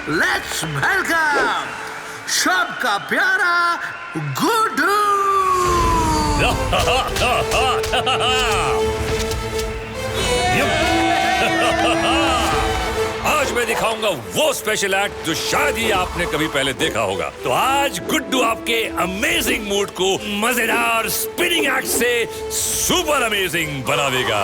Let's welcome सबका प्यारा गुड्डू। आज मैं दिखाऊंगा वो स्पेशल एक्ट जो शायद ही आपने कभी पहले देखा होगा। तो आज गुड्डू आपके अमेजिंग मूड को मजेदार स्पिनिंग एक्ट से सुपर अमेजिंग बना देगा।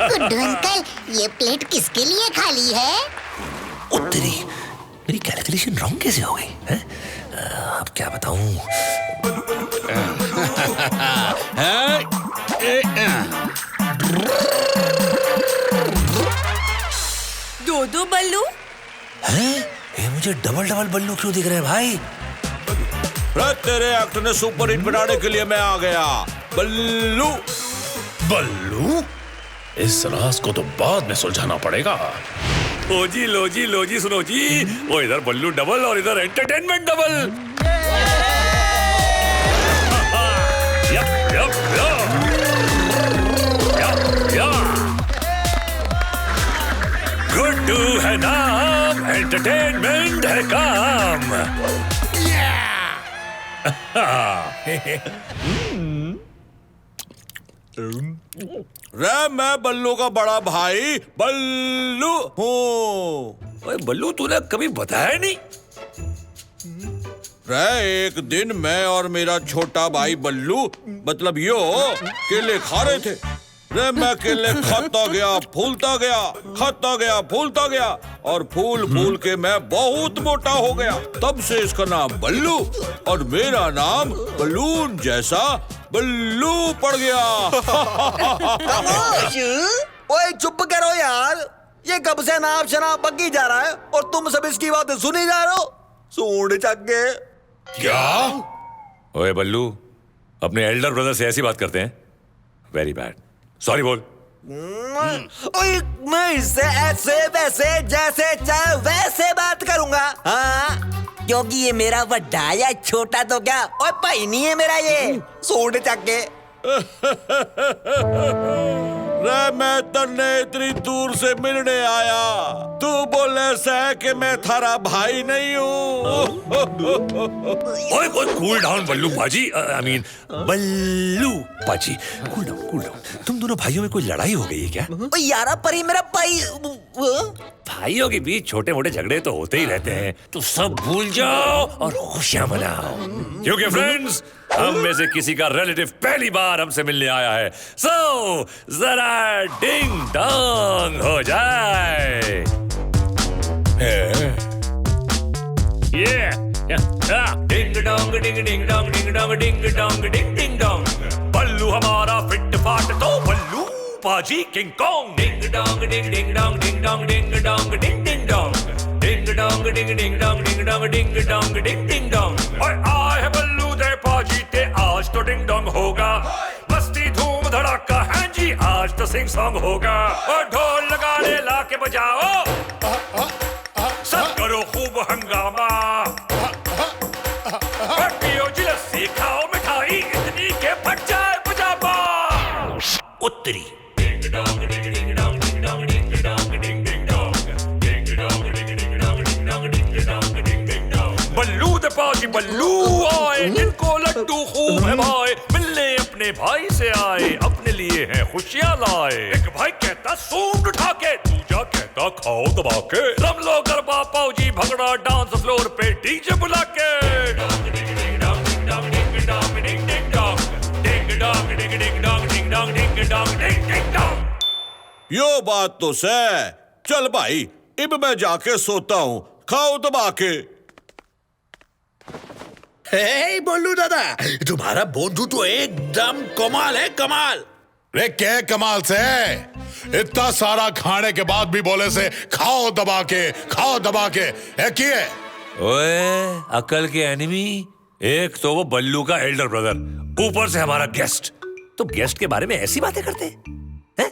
गुड्डू अंकल, ये प्लेट किसके लिए खाली है? उत्तरी, मेरी कैलकुलेशन रॉन्ग कैसे हो गई है? अब क्या बताऊं? दो बल्लू हैं? ये मुझे डबल डबल बल्लू क्यों दिख रहे हैं भाई? तेरे एक्ट ने सुपर हिट बनाने के लिए मैं आ गया। बल्लू बल्लू, इस राज को तो बाद में सुलझाना पड़ेगा। लो जी सुनो जी, वो इधर बल्लू डबल और इधर एंटरटेनमेंट डबल। गुड्डू है नाम, एंटरटेनमेंट है काम। रे मैं बल्लू का बड़ा भाई बल्लू हूँ। बल्लू तूने कभी बताया नहीं। रे एक दिन मैं और मेरा छोटा भाई बल्लू मतलब यो केले खा रहे थे। रे मैं केले खाता गया, फूलता गया, खाता गया, फूलता गया और फूल फूल के मैं बहुत मोटा हो गया। तब से इसका नाम बल्लू और मेरा नाम बलून जैसा बल्लू पड़ गया। ओए चुप करो यार, ये कब से नाम शराब बग्गी जा रहा है और तुम सब इसकी बातें सुनी जा रहे हो। सूंड चक्के क्या? ओए बल्लू, अपने एल्डर ब्रदर से ऐसी बात करते हैं? वेरी बैड, सॉरी बोल। ओए मैं इससे ऐसे वैसे जैसे चाहे वैसे बात करूंगा। हाँ, क्योंकि ये मेरा बड़ा या छोटा तो क्या, ओए भाई नहीं है मेरा ये। सूंड चक्के रे मैं तन्ने इतनी दूर से मिलने आया, तू बोले से कि मैं थारा भाई नहीं हूँ। ओए कूल डाउन बल्लू पाजी, आई मीन बल्लू पाजी, कूल डाउन। तुम दोनों भाइयों में कोई लड़ाई हो गई है क्या? ओए यारा परी मेरा भाई। भाइयों के बीच छोटे मोटे झगड़े तो होते ही रहते हैं, तो सब भूल जाओ और खुशियां मनाओ, क्योंकि फ्रेंड्स हम में से किसी का रिलेटिव पहली बार हमसे मिलने आया है। सो जरा डिंग डोंग हो जाए। Ding dong ding ding dong ding dong ding dong ding ding dong. Ballu हमारा फिट फाट तो बल्लू पाजी King Kong. Ding dong ding ding dong ding dong ding dong ding ding dong. Ding dong ding ding dong ding dong ding dong ding ding dong. और आए हैं बल्लू दे पाजी ते, आज तो डिंग डोंग होगा, मस्ती धूम धड़ाका है जी, आज तो सिंग सॉन्ग होगा। और ढोल लगाने लाके बजाओ, सब करो खूब हंगामा, पियो जी लस्सी, खाओ मिठाई इतनी के फट जाए पजामा। उत्तरी बल्लू दे पाजी बल्लू आए, जिनको लड्डू खूब है भाई, मिलने अपने भाई से आए, अपने लिए हैं खुशियां लाए। एक भाई कहता सूंड उठा के, दूजा कहता खाओ दबा के, रम लो गरबा पाजी भगड़ा डांस फ्लोर पे डीजे बुला के। यो बात तो से, चल भाई अब मैं जाके सोता हूँ, खाओ दबा के। हे बोलू दादा, तुम्हारा बोंदू तो एकदम कमाल है, कमाल। रे क्या कमाल से? इतना सारा खाने के बाद भी बोले से खाओ दबा के है किए? ओए अकल के एनिमी, एक तो वो बल्लू का एल्डर ब्रदर ऊपर से हमारा गेस्ट। तो गेस्ट के बारे में ऐसी बातें करते हैं?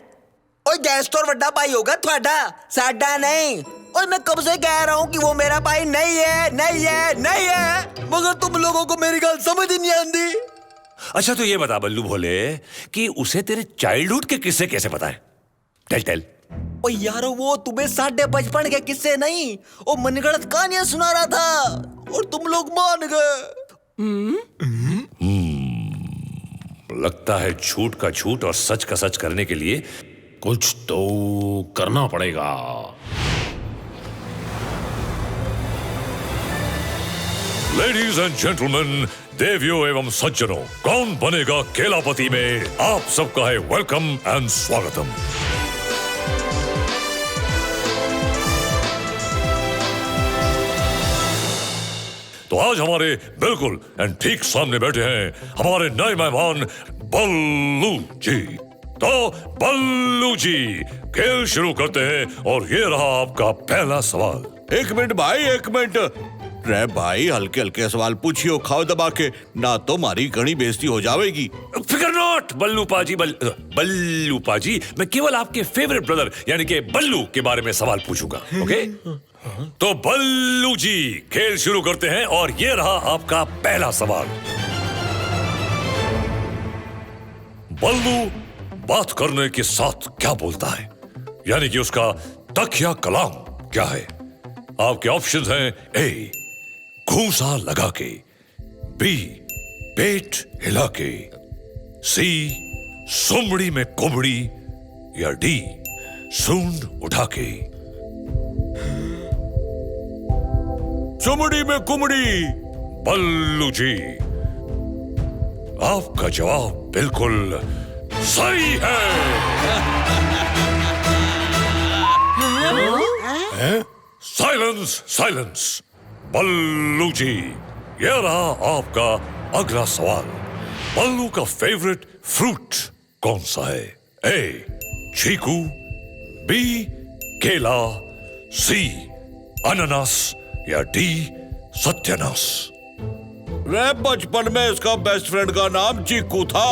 ओए गैस तो बड़ा भाई होगा थोड़ा, साडा नहीं। और मैं कब से कह रहा हूँ कि वो मेरा भाई नहीं है, नहीं है, नहीं है, मगर तुम लोगों को मेरी गल समझ ही नहीं आती। अच्छा तो ये बता बल्लू भोले कि उसे तेरे चाइल्डहुड के किस्से कैसे पता है? Tell tell. ओ यार वो तुम्हें साढ़े बचपन के किस्से नहीं, वो मनगढ़ंत कहानियां सुना रहा था और तुम लोग मान गए। लगता है झूठ का झूठ और सच का सच करने के लिए कुछ तो करना पड़ेगा। लेडीज एंड जेंटलमैन, देवियों एवं सज्जनों, कौन बनेगा केलापति में आप सबका है वेलकम एंड स्वागतम। तो आज हमारे बिल्कुल एंड ठीक सामने बैठे हैं हमारे नए मेहमान बल्लू जी। तो बल्लू जी, खेल शुरू करते हैं और ये रहा आपका पहला सवाल। एक मिनट भाई, एक मिनट। रे भाई हल्के हल्के सवाल पूछियो, खाओ दबा के, ना तो मारी घनी बेइज्जती हो जाएगी। फिकर नॉट बल्लू पाजी, बल्लू पाजी, मैं केवल आपके फेवरेट ब्रदर यानी कि बल्लू के बारे में सवाल पूछूंगा, ओके? तो बल्लू जी, खेल शुरू करते हैं और ये रहा आपका पहला सवाल। बल्लू बात करने के साथ क्या बोलता है, यानी कि उसका तकिया कलाम क्या है? आपके ऑप्शंस हैं: ए घूंसा लगा के, बी पेट हिला के, सी सुमड़ी में कुमड़ी, या डी सूंड उठा के। चुमड़ी में कुमड़ी। बल्लू जी, आपका जवाब बिल्कुल सही है। Silence, silence. बल्लू जी, यह रहा आपका अगला सवाल। बल्लू का फेवरेट फ्रूट कौन सा है? ए चीकू, बी केला, सी अनानास, या डी सत्यानाश। रे बचपन में इसका बेस्ट फ्रेंड का नाम चीकू था,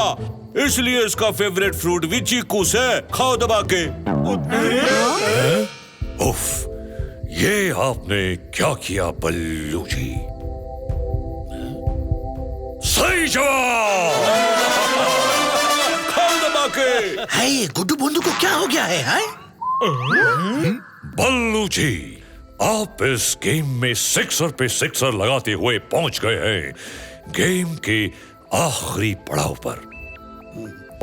इसलिए इसका फेवरेट फ्रूट भी चीकू से। खाओ दबा के। उफ, ये आपने क्या किया बल्लू जी? सही जवाब। खाओ दबा के। है ये गुड्डू बंधु को क्या हो गया है? बल्लू जी, आप इस गेम में सिक्सर पे सिक्सर लगाते हुए पहुंच गए हैं गेम के आखिरी पड़ाव पर।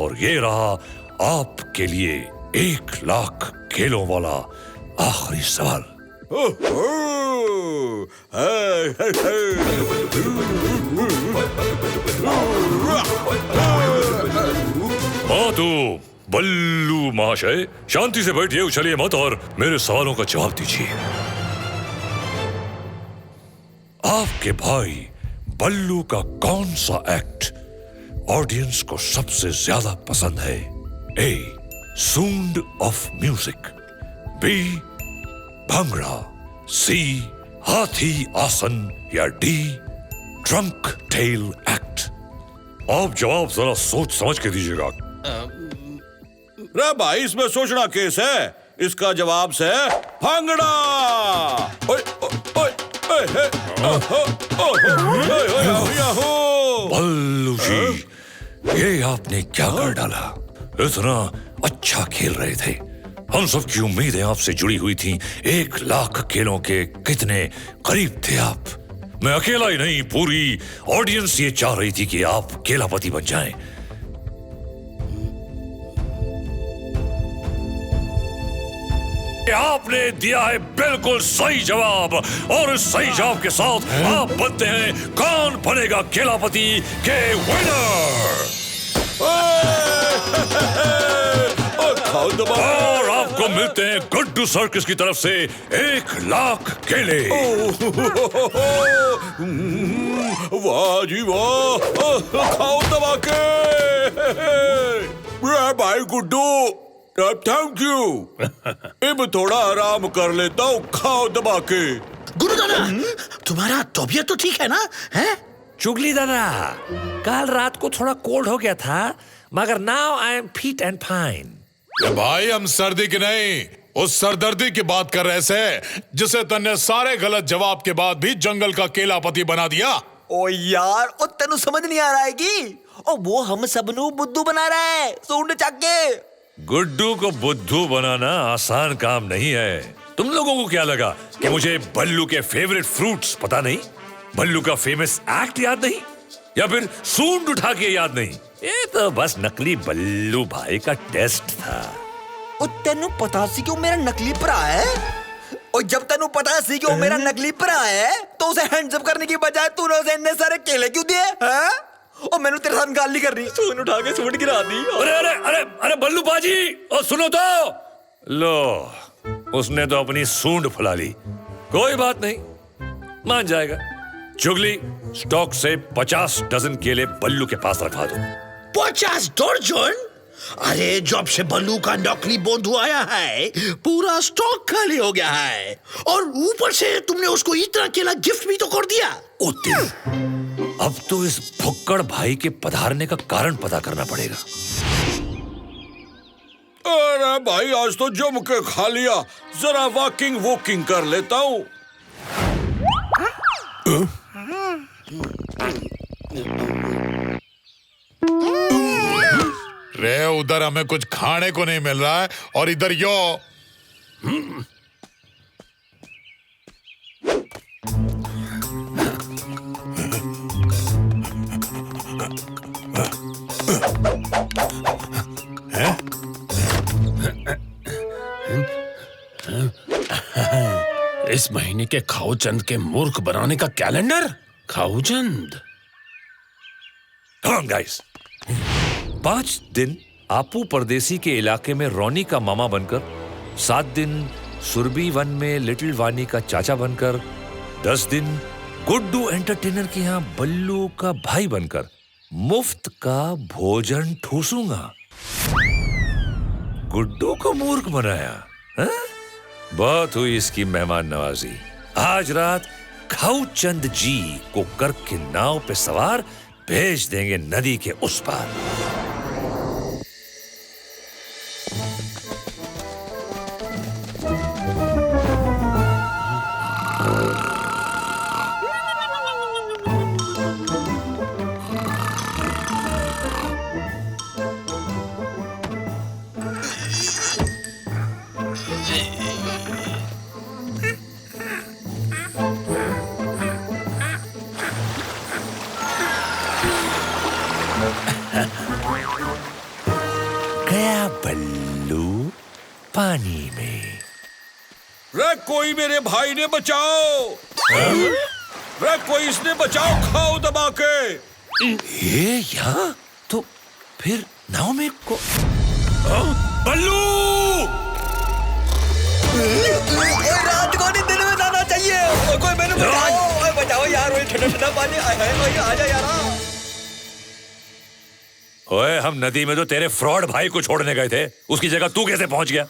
और ये रहा आपके लिए 1 लाख खेलों वाला आखिरी सवाल। हाँ तो बल्लू महाशय, शांति से बैठिए, उछलिए मत और मेरे सवालों का जवाब दीजिए। आपके भाई बल्लू का कौन सा एक्ट ऑडियंस को सबसे ज्यादा पसंद है? ए सूंड ऑफ म्यूजिक, बी भंगड़ा, सी हाथी आसन, या डी ड्रंक टेल एक्ट। आप जवाब जरा सोच समझ के दीजिएगा। रे भाई इसमें सोचना केस है, इसका जवाब से भांगड़ा। ओए ओए ओए बल्लू जी, ये आपने क्या कर डाला? इतना अच्छा खेल रहे थे, हम सब की उम्मीदें आपसे जुड़ी हुई थी। 1 लाख खेलों के कितने करीब थे आप। मैं अकेला ही नहीं, पूरी ऑडियंस ये चाह रही थी कि आप केलापति बन जाएं। आपने दिया है बिल्कुल सही जवाब, और इस सही जवाब के साथ आप बनते हैं कौन बनेगा केलापति के विनर। और आपको मिलते हैं गुड्डू सर्कस की तरफ से 1 लाख केले। वाह जी वाह, खाओ दबा के। भाई गुड्डू, थैंक यू। अब थोड़ा आराम कर लेता हूँ, खाओ दबा के। गुरु दादा, तुम्हारा तबीयत तो ठीक है ना? है? चुगली दादा, कल रात को थोड़ा कोल्ड हो गया था, मगर now I am fit and fine. भाई हम सर्दी की नहीं, उस सरदर्दी की बात कर रहे थे जिसे तन्ने सारे गलत जवाब के बाद भी जंगल का केलापति बना दिया। ओ यार, ओ तेनू समझ नहीं आ रहा है कि ओ वो हम सबनू बुद्धू बना रहा है सूंड चक के। गुड्डू को बुद्धू बनाना आसान काम नहीं है। तुम लोगों को क्या लगा कि मुझे बल्लू के फेवरेट फ्रूट्स पता नहीं, बल्लू का फेमस एक्ट याद नहीं, या फिर सूंड उठा के याद नहीं? ये तो बस नकली बल्लू भाई का टेस्ट था। ओ तेनू पता सी क्यों मेरा नकली भरा है? और जब तेनू पता सी क्यों मेरा नकली भरा है तो उसे हैंड्स अप करने की बजाय तूने उसे इतने सारे केले क्यों दिए हैं? और मैंने तेरे साथ गाली कर रही, सूंड उठा के सूंड गिरा दी। अरे अरे अरे अरे बल्लू बाजी, और सुनो तो, लो उसने तो अपनी सूंड फुला ली। कोई बात नहीं, मान जाएगा। चुगली, स्टॉक से 50 डजन केले बल्लू के पास रखवा दो। 50 दर्जन? अरे जब से बल्लू का नकली बोंधू आया है पूरा स्टॉक खाली हो गया है, और ऊपर से तुमने उसको इतना केला गिफ्ट भी तो कर दिया। ओ तेरी, अब तो इस भुक्कड़ भाई के पधारने का कारण पता करना पड़ेगा। अरे भाई आज तो जम के खा लिया, जरा वॉकिंग कर लेता हूँ। रे उधर हमें कुछ खाने को नहीं मिल रहा है और इधर यो। इस महीने के खाऊचंद के मूर्ख बनाने का कैलेंडर। खाऊचंद, Come on, guys. 5 दिन आपू परदेसी के इलाके में रोनी का मामा बनकर, 7 दिन सुरभि वन में लिटिल वानी का चाचा बनकर, 10 दिन गुड्डू एंटरटेनर के यहाँ बल्लू का भाई बनकर मुफ्त का भोजन ठूसूंगा। गुड्डू को मूर्ख बनाया, हा? बहुत हुई इसकी मेहमान नवाजी। आज रात खाऊचंद जी को कर के नाव पे सवार भेज देंगे नदी के उस पार। गया बल्लू पानी में। रे कोई मेरे भाई ने बचाओ, रे कोई इसने बचाओ, खाओ दबा के। ये यहाँ तो फिर नाव में को बल्लू। रात को नहीं दिन में जाना चाहिए। कोई मैंने बचाओ, बचाओ यार, वही ठंडा ठंडा पानी आ जा यार। ओए, हम नदी में तो तेरे फ्रॉड भाई को छोड़ने गए थे, उसकी जगह तू कैसे पहुंच गया?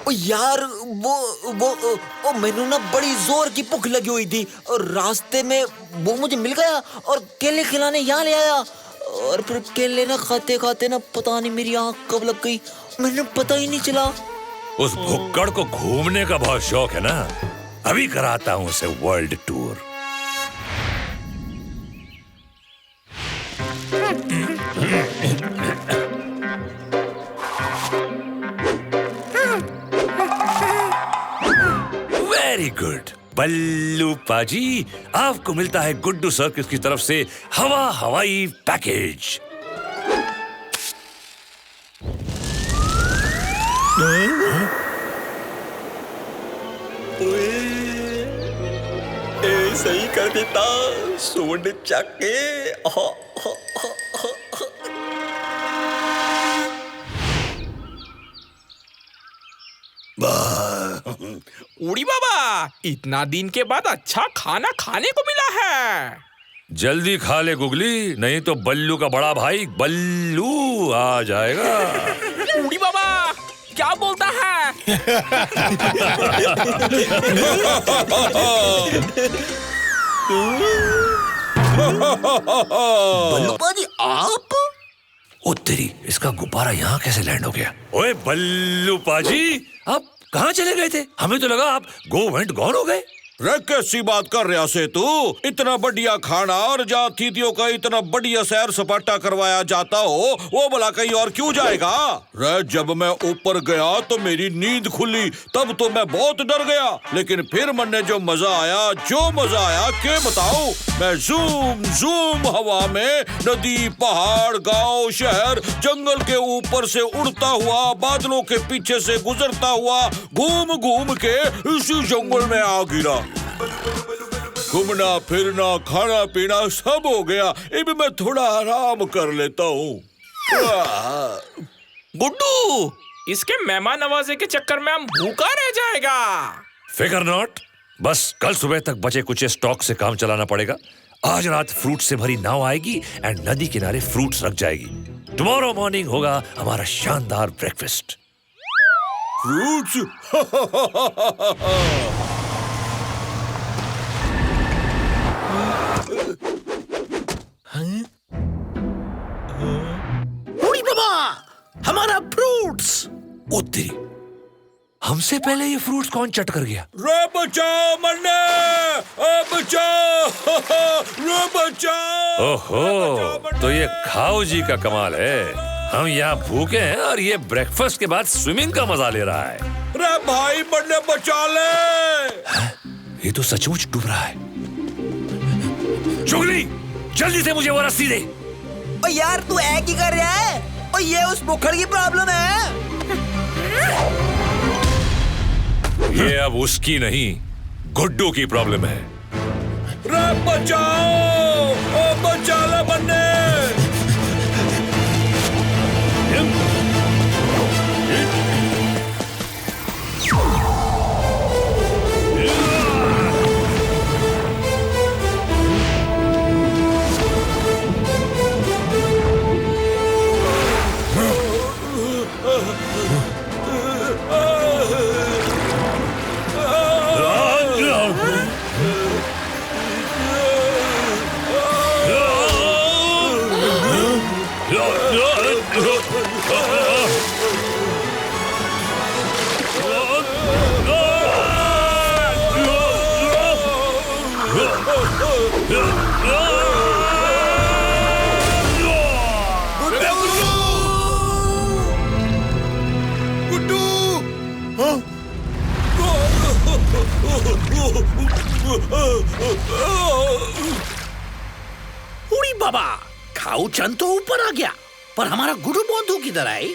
ओ यार वो मैंने ना बड़ी जोर की भूख लगी हुई थी और रास्ते में वो मुझे मिल गया और केले खिलाने यहाँ ले आया, और फिर केले ना खाते खाते ना पता नहीं मेरी आंख कब लग गई, मैंने पता ही नहीं चला। उस भुक्कड़ को घूमने का बहुत शौक है ना, अभी कराता हूं उसे वर्ल्ड टूर। वेरी गुड बल्लू पाजी, आपको मिलता है गुड्डू सर्कस की तरफ से हवाई पैकेज। सही कर देता, सूंड चक के। उड़ी बाबा, इतना दिन के बाद अच्छा खाना खाने को मिला है। जल्दी खा ले गुगली, नहीं तो बल्लू का बड़ा भाई बल्लू आ जाएगा। उड़ी बाबा क्या बोलता है? बल्लू पाजी आप? ओ तेरी, इसका गुब्बारा यहाँ कैसे लैंड हो गया? ओए बल्लू पाजी, आप कहाँ चले गए थे? हमें तो लगा आप गो एंड गॉन हो गए। रे कैसी बात कर रहा से तू? इतना बढ़िया खाना और जहाँ अतिथियों का इतना बढ़िया सैर सपाटा करवाया जाता हो, वो भला कहीं और क्यों जाएगा? रे जब मैं ऊपर गया तो मेरी नींद खुली, तब तो मैं बहुत डर गया, लेकिन फिर मन ने जो मजा आया के बताऊं। मैं जूम जूम हवा में नदी, पहाड़, गांव, शहर, जंगल के ऊपर से उड़ता हुआ, बादलों के पीछे से गुजरता हुआ, घूम घूम के इसी जंगल में आ गिरा। घूमना फिरना खाना पीना सब हो गया, अब मैं थोड़ा आराम कर लेता हूँ। गुड्डू, इसके मेहमान नवाजे के चक्कर में हम भूखा रह जाएगा। फिकर नॉट, बस कल सुबह तक बचे कुछ स्टॉक से काम चलाना पड़ेगा। आज रात फ्रूट से भरी नाव आएगी एंड नदी किनारे फ्रूट्स रख जाएगी। टुमारो मॉर्निंग होगा हमारा शानदार ब्रेकफास्ट। फ्रूट्स? उड़ी बाबा, हमारा फ्रूट्स। ओ तेरी, हमसे पहले ये फ्रूट्स कौन चट कर गया? रे बचाओ मन्ने, बचाओ, रे बचाओ। ओहो, तो ये खाओ जी का कमाल है। हम यहाँ भूखे हैं और ये ब्रेकफास्ट के बाद स्विमिंग का मजा ले रहा है। रे भाई मन्ने बचा ले। ये तो सचमुच डूब रहा है। चुगली, जल्दी से मुझे वो रस्सी दे। ओ यार तू क्या कर रहा है? ओ ये उस पोखर की प्रॉब्लम है। ये अब उसकी नहीं, गुड्डू की प्रॉब्लम है। रे बचाओ, ओ बचा ले मन्ने। उड़ी बाबा, खाऊ चंद तो ऊपर आ गया, पर हमारा गुड्डू बंधु किधर आई?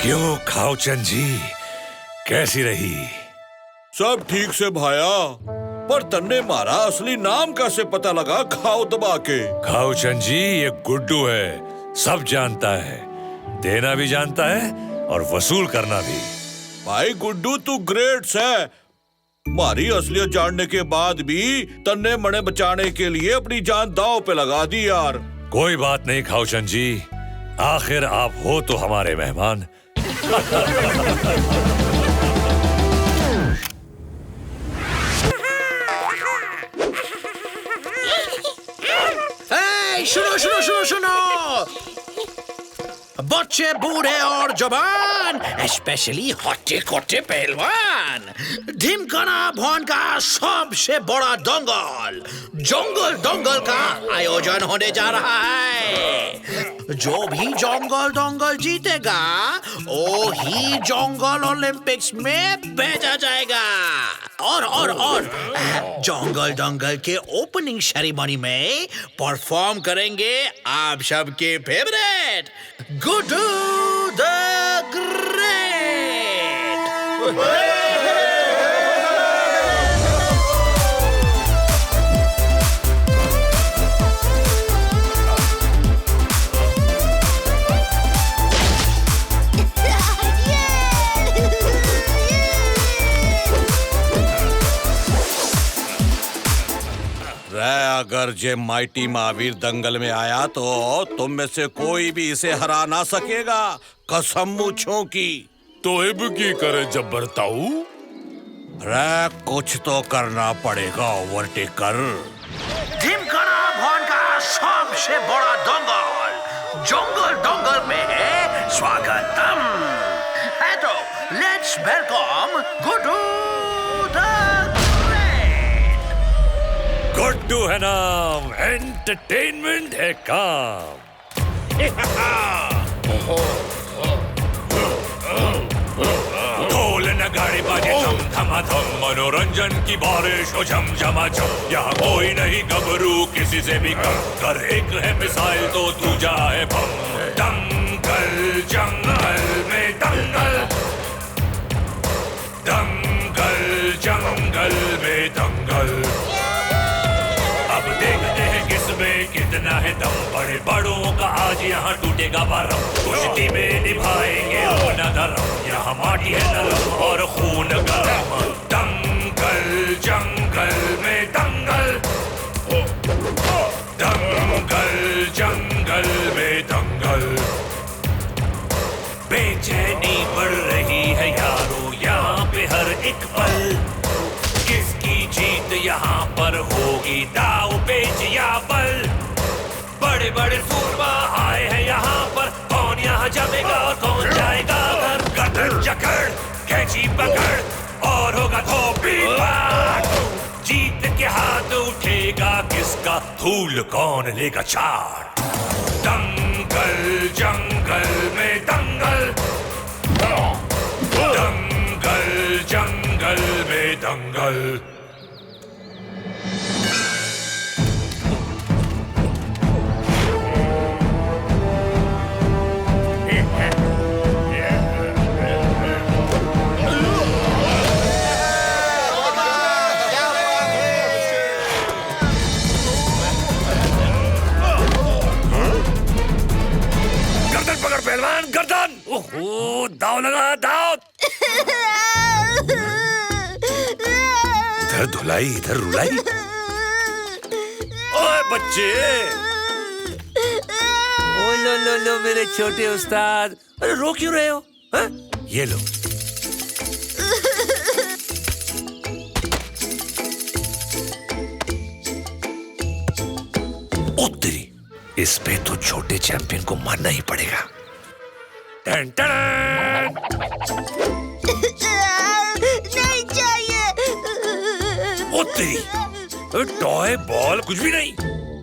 क्यों खाओचंद जी, कैसी रही? सब ठीक से भाया, पर तन्ने मारा असली नाम कैसे पता लगा खाओ दबा के? खाओचंद जी, ये गुड्डू है, सब जानता है, देना भी जानता है और वसूल करना भी। भाई गुड्डू तू ग्रेट है। मारी असलियत जानने के बाद भी तन्ने मने बचाने के लिए अपनी जान दांव पे लगा दी यार। कोई बात नहीं खाओचंद जी, आखिर आप हो तो हमारे मेहमान। सुनो सुनो सुनो सुनो, बच्चे बूढ़े और जवान, स्पेशली हट्टे कट्टे पहलवान, ढिमकाना भवन का सबसे बड़ा दंगल जंगल दंगल का आयोजन होने जा रहा है। जो भी जंगल दंगल जीतेगा वो ही जंगल ओलंपिक्स में भेजा जाएगा। और जंगल दंगल के ओपनिंग सेरेमनी में परफॉर्म करेंगे आप सबके फेवरेट गुड्डू द ग्रेट। अगर जे माइटी महावीर दंगल में आया तो तुम में से कोई भी इसे हरा ना सकेगा। कसम मूछों की। तो इब की करे जबरताऊ? अरे कुछ तो करना पड़ेगा ओवरटेकर। ढिमकाना भवन का सबसे बड़ा दंगल जंगल दंगल में है स्वागतम। है तो let's welcome Guddu the great. Guddu है नाम, एंटरटेनमेंट है काम। ढोल नगाड़े बाजे धम धमाधम, मनोरंजन की बारिश हो झमझमाझम। यहाँ कोई नहीं गबरू किसी से भी कम, कर एक है मिसाइल तो दूजा है बम। दंगल जंगल में दंगल, दंगल जंगल में दंगल। अब देखते हैं किसमें कितना है दम, बड़े बड़ों का आज यहाँ टूटेगा भरम। कुश्ती में निभाएंगे अपना धर्म, यहाँ माटी है नरम और खून गरम। दंगल जंगल में दंगल, दंगल जंगल में दंगल। बेचैनी बढ़ रही है यारो यहाँ पे हर एक पल, किसकी जीत यहाँ पर होगी दाव पेच या बल। बड़े बड़े सूरमा आए हैं यहाँ पर, कौन यहाँ जमेगा और कौन जाएगा घर। गदर जकड़ कैची पकड़ और होगा धोबी बात, जीत के हाथ उठेगा किसका, धूल कौन लेगा चाट। दंगल जंगल में दंगल, दंगल जंगल में दंगल। गर्दन पकड़ पहलवान, गर्दन। ओहो, दाव लगा दाव। इधर धुलाई इधर रुलाई। ओए बच्चे, ओ लो मेरे छोटे उस्ताद, अरे रो क्यों रहे हो? हा? ये लो। ओ तेरी, इस पे तो छोटे चैंपियन को मानना ही पड़ेगा। टन टन। नहीं चाहिए। ओ तेरी, टॉय बॉल कुछ भी नहीं।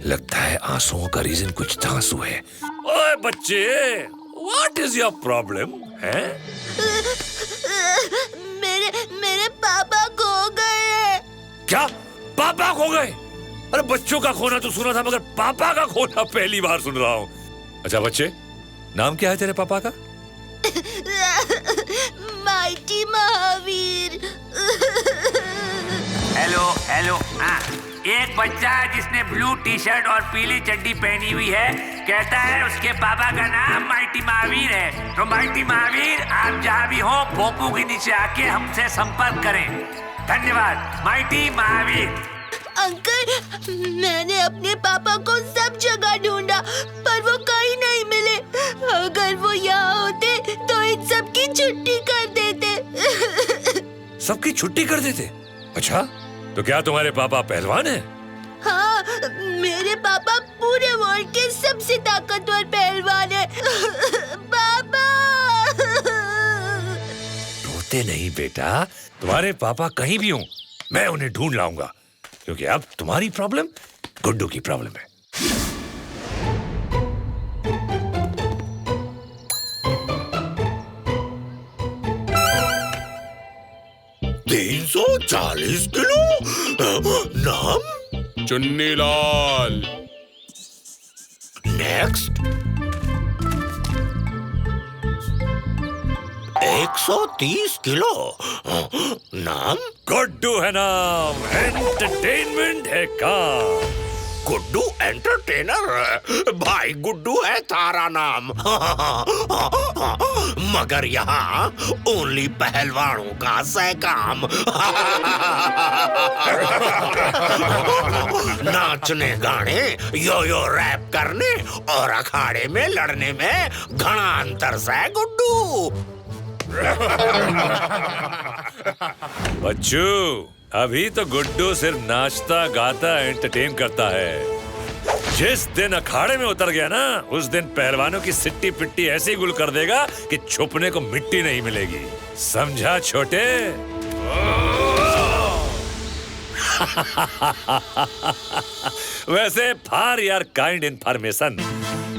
लगता है आंसुओं का रीजन कुछ धांसू है। ओए बच्चे, व्हाट इज योर प्रॉब्लम है? मेरे पापा खो गए। क्या पापा खो गए? अरे बच्चों का खोना तो सुना था, मगर पापा का खोना पहली बार सुन रहा हूँ। अच्छा बच्चे, नाम क्या है तेरे पापा का? माइटी महावीर। Hello hello. हाँ, एक बच्चा है जिसने ब्लू टी शर्ट और पीली चड्डी पहनी हुई है, कहता है उसके पापा का नाम माइटी महावीर है। तो माइटी महावीर, आप जहाँ भी हो भोपू के नीचे आके हमसे संपर्क करें। धन्यवाद माइटी महावीर। अंकल, मैंने अपने पापा को सब जगह ढूंढा पर वो कहीं नहीं मिले। अगर वो यहाँ होते तो इन सब की छुट्टी कर देते। सबकी छुट्टी कर देते? अच्छा, तो क्या तुम्हारे पापा पहलवान हैं? हाँ, मेरे पापा पूरे वर्ल्ड के सबसे ताकतवर पहलवान है। पापा। रोते नहीं बेटा, तुम्हारे पापा कहीं भी हों, मैं उन्हें ढूंढ लाऊंगा, क्योंकि अब तुम्हारी प्रॉब्लम गुड्डू की प्रॉब्लम है। 340 किलो। नाम? चुन्नीलाल। नेक्स्ट। 130 किलो। नाम? गुड्डू है नाम, एंटरटेनमेंट है काम। गुड्डू एंटरटेनर? भाई गुड्डू है तारा नाम। मगर यहाँ ओनली पहलवानों का सहकाम। नाचने गाने, यो यो रैप करने और अखाड़े में लड़ने में घना अंतर है गुड्डू। बच्चू, अभी तो गुड्डू सिर्फ नाचता गाता एंटरटेन करता है। जिस दिन अखाड़े में उतर गया ना, उस दिन पहलवानों की सिट्टी पिट्टी ऐसी गुल कर देगा कि छुपने को मिट्टी नहीं मिलेगी। समझा छोटे? वैसे फॉर योर काइंड इन्फॉर्मेशन,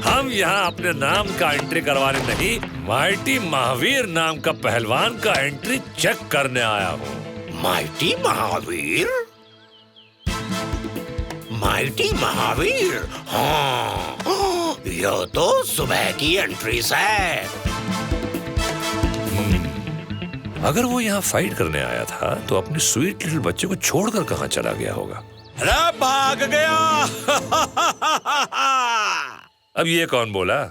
हम यहाँ अपने नाम का एंट्री करवाने नहीं, माइटी महावीर नाम का पहलवान का एंट्री चेक करने आया हूँ। माइटी महावीर? माइटी महावीर? हाँ, यह तो सुबह की एंट्रीज है। अगर वो यहाँ फाइट करने आया था तो अपने स्वीट लिटिल बच्चे को छोड़कर कहाँ चला गया होगा? अरे भाग गया। अब ये कौन बोला?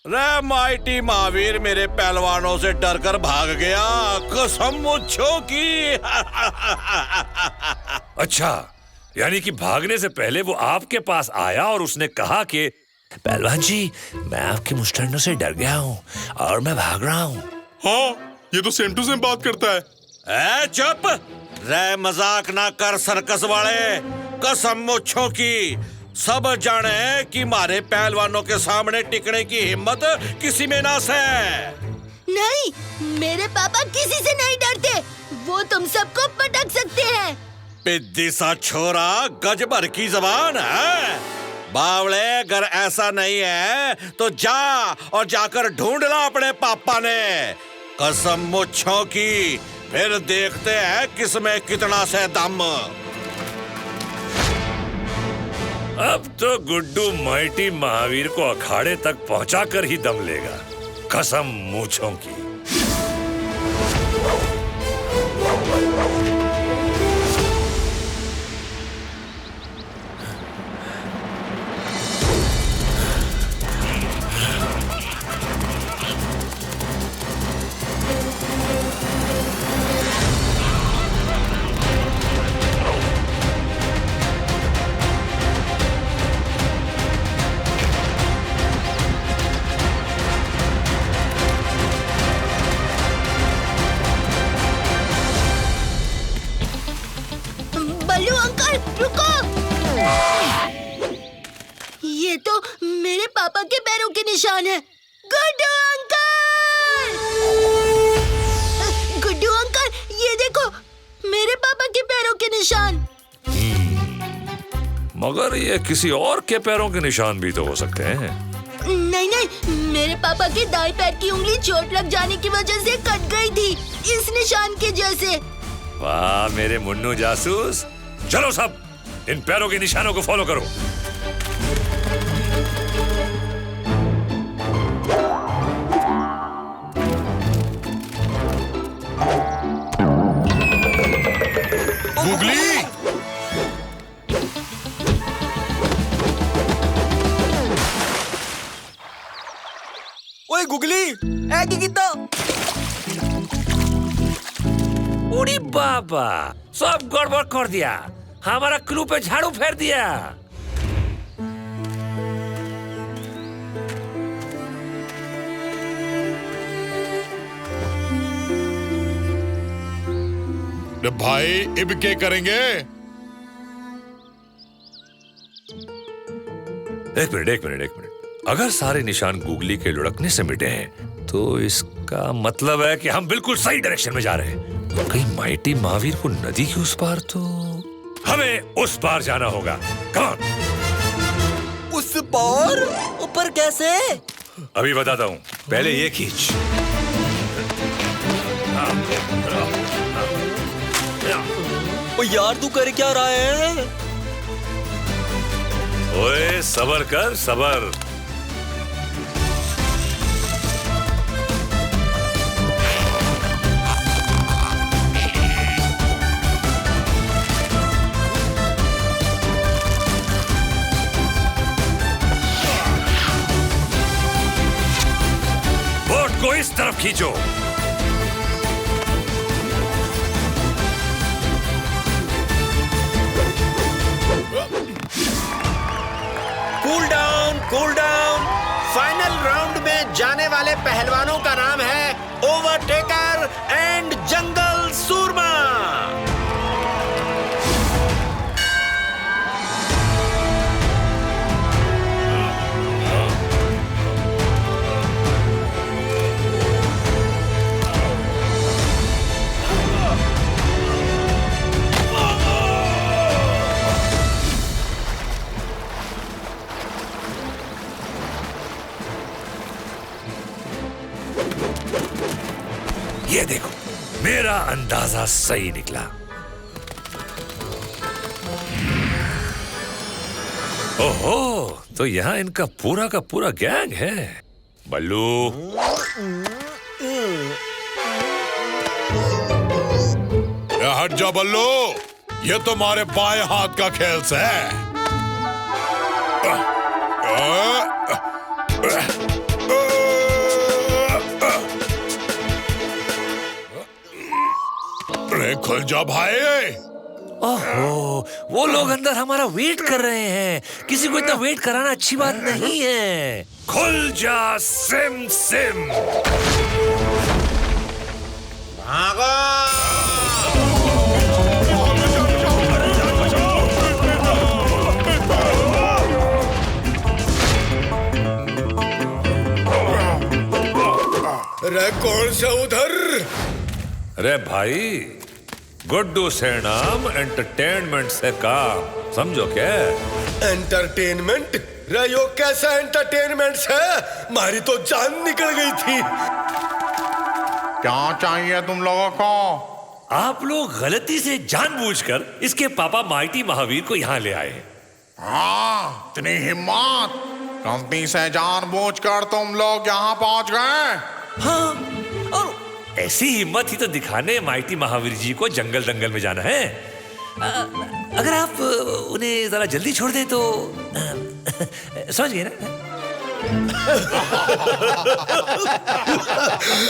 रे माइटी महावीर मेरे पहलवानों से डरकर भाग गया, कसम मुझो की। अच्छा, यानी कि भागने से पहले वो आपके पास आया और उसने कहा कि पहलवान जी, मैं आपके मुस्टंडों से डर गया हूँ और मैं भाग रहा हूँ। हाँ, ये तो सेम टू सेम बात करता है। ए चुप रे, मजाक ना कर सर्कस वाले, कसम मुझो की। सब जाने कि मारे पहलवानों के सामने टिकने की हिम्मत किसी में ना से। नहीं, मेरे पापा किसी से नहीं डरते। वो तुम सबको पटक सकते हैं। पिद्दी सा छोरा, गज भर की जबान है। बावले, अगर ऐसा नहीं है तो जा और जाकर ढूंढ ला अपने पापा ने। कसम मुझो की, फिर देखते हैं किसमें कितना से दम। अब तो गुड्डू माइटी महावीर को अखाड़े तक पहुंचाकर ही दम लेगा, कसम मूंछों की। बल्लू अंकल, रुको। ये तो मेरे पापा के पैरों के निशान है। गुड्डू अंकल! गुड्डू अंकल, ये देखो, मेरे पापा के पैरों के निशान। मगर ये किसी और के पैरों के निशान भी तो हो सकते हैं। नहीं नहीं, मेरे पापा के दाएं पैर की उंगली चोट लग जाने की वजह से कट गई थी, इस निशान के जैसे। वाह मेरे मुन्नू जासूस, चलो सब इन पैरों के निशानों को फॉलो करो। गुगली, ओए गुगली, ए गिगितो। उड़ी बाबा, सब गड़बड़ कर दिया, हमारा क्लू पे झाड़ू फेर दिया। भाई अब क्या करेंगे? एक मिनट। अगर सारे निशान गुगली के लुढ़कने से मिटे हैं तो इसका मतलब है कि हम बिल्कुल सही डायरेक्शन में जा रहे हैं। कहीं माइटी महावीर को नदी के उस पार, तो हमें उस पार जाना होगा। Come on. उस पार? ऊपर कैसे? अभी बताता हूँ, पहले ये खींच। ओ यार, तू कर क्या रहा है? ओए सबर कर, सबर। बोट को इस तरफ खींचो। Cool down. फाइनल राउंड में जाने वाले पहलवानों का नाम है ओवरटेकर एंड जंगल सूरमा। ये देखो, मेरा अंदाजा सही निकला। ओहो, तो यहाँ इनका पूरा का पूरा गैंग है। बल्लू, हट जा बल्लू, ये तुम्हारे बाएं हाथ का खेल से है। खुल जा भाई। ओहो, वो लोग अंदर हमारा वेट कर रहे हैं। किसी को इतना वेट कराना अच्छी बात नहीं है। खुल जा सिम सिम। भागो। अरे कौन सा उधर? अरे भाई, गुड्डू से नाम एंटरटेनमेंट से काम, समझो क्या? एंटरटेनमेंट? रे यो कैसा एंटरटेनमेंट है? हमारी तो जान निकल गई थी। क्या चाहिए तुम लोगों को? आप लोग गलती से जानबूझकर इसके पापा माइटी महावीर को यहाँ ले आए। हाँ, इतनी हिम्मत! गलती से जानबूझकर तुम लोग यहाँ पहुंच गए? हाँ, और ऐसी हिम्मत ही तो दिखाने माइटी महावीर जी को जंगल दंगल में जाना है। अगर आप उन्हें जरा जल्दी छोड़ दें तो समझ गए ना?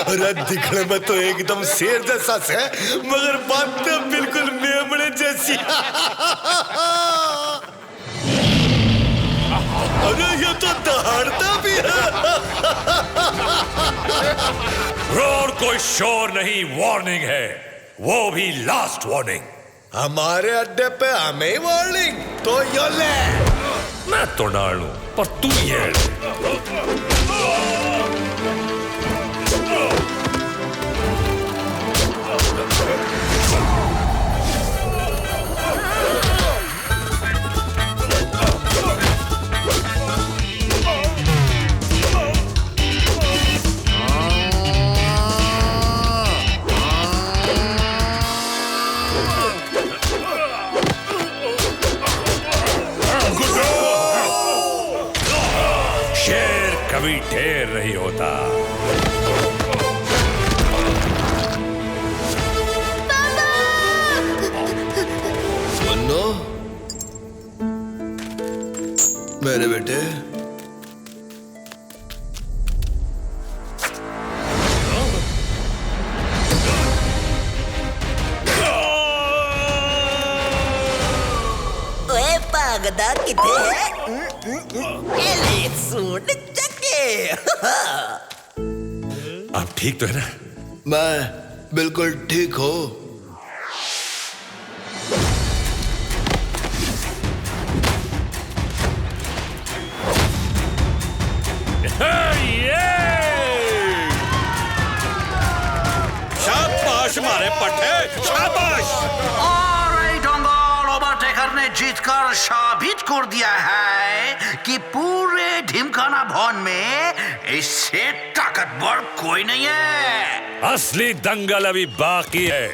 अरे दिखने में तो एकदम शेर जैसा है, मगर बात तो बिल्कुल मेमने जैसी। अरे ये तो दहाड़ता भी है। रोड कोई शोर नहीं, वार्निंग है, वो भी लास्ट वार्निंग। हमारे अड्डे पे हमें ही वार्निंग? तो यो ले। मैं तो डालू, पर तू ये कभी ढेर नहीं होता। मन्नो, मेरे बेटे, ओए पागदा किथे है? ले सूट चक्के। आप ठीक तो है ना? मैं बिल्कुल ठीक हूँ। शाबाश मारे पट्टे, शाबाश। ने जीतकर साबित कर दिया है कि पूरे ढिमकाना भवन में इससे ताकतवर कोई नहीं है। असली दंगल अभी बाकी है।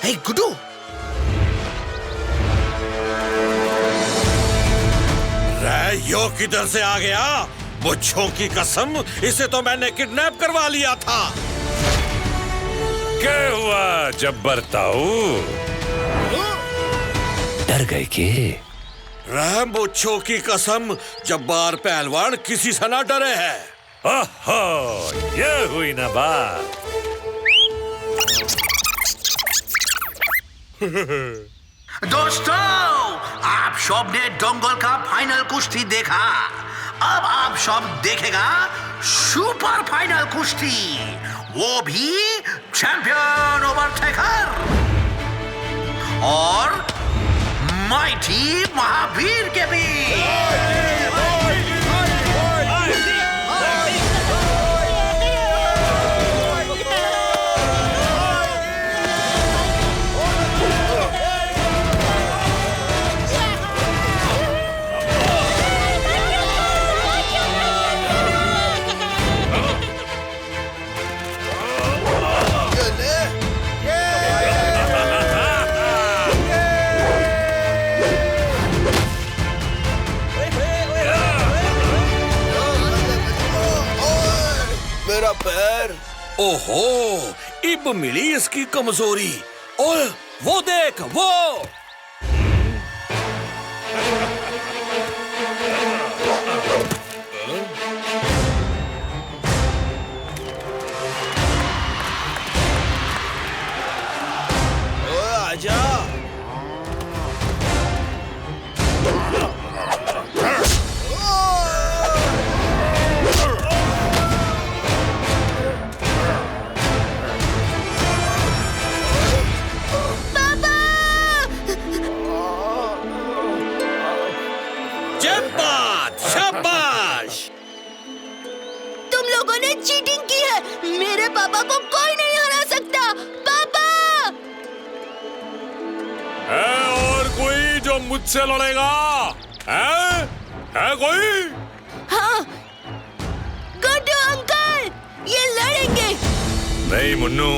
हे गुड्डू, यो किधर से आ गया? मुझों की कसम, इसे तो मैंने किडनैप करवा लिया था। क्या हुआ जब्बर ताऊ? डर गए के? मुझों की कसम, जब्बार पहलवान किसी से ना डरे है। ओहो, ये हुई ना बात। दोस्तों, आप सब ने दंगल का फाइनल कुश्ती देखा। अब आप सब देखेगा सुपर फाइनल कुश्ती, वो भी चैंपियन ओवरटेकर और माइटी महावीर के बीच। मेरा पैर। ओहो, इब मिली इसकी कमजोरी। ओए, वो देख, वो। ओए, आजा। शाबाश! तुम लोगों ने चीटिंग की है। मेरे पापा को कोई नहीं हरा सकता। पापा! है और कोई जो मुझसे लड़ेगा? है कोई? हाँ, गुड्डू अंकल, ये लड़ेंगे। नहीं मुन्नू,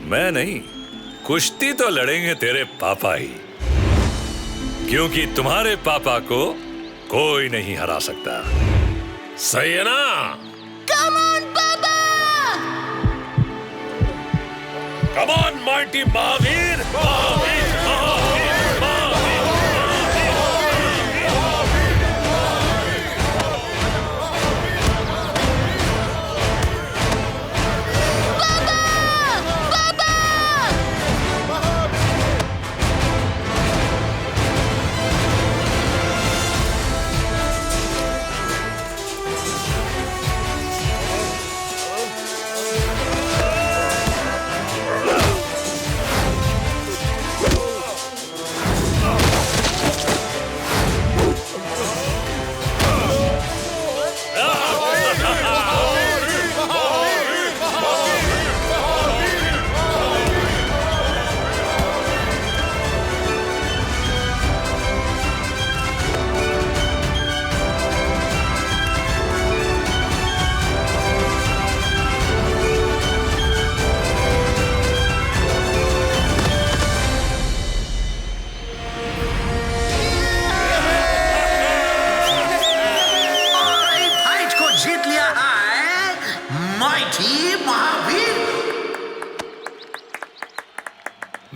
मैं नहीं। कुश्ती तो लड़ेंगे तेरे पापा ही, क्योंकि तुम्हारे पापा को कोई नहीं हरा सकता। सही है ना? कम ऑन पापा! Come on mighty Mahavir! Mahavir! Mahavir! Mahavir!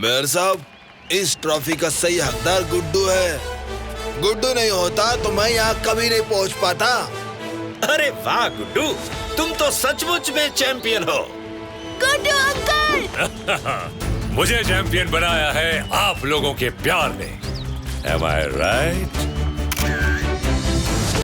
Mayor साहब, इस ट्रॉफी का सही हकदार गुड्डू है। गुड्डू नहीं होता तो मैं यहाँ कभी नहीं पहुँच पाता। अरे वाह गुड्डू, तुम तो सचमुच में चैंपियन हो। गुड्डू अंकल! मुझे चैंपियन बनाया है आप लोगों के प्यार ने। Am I right?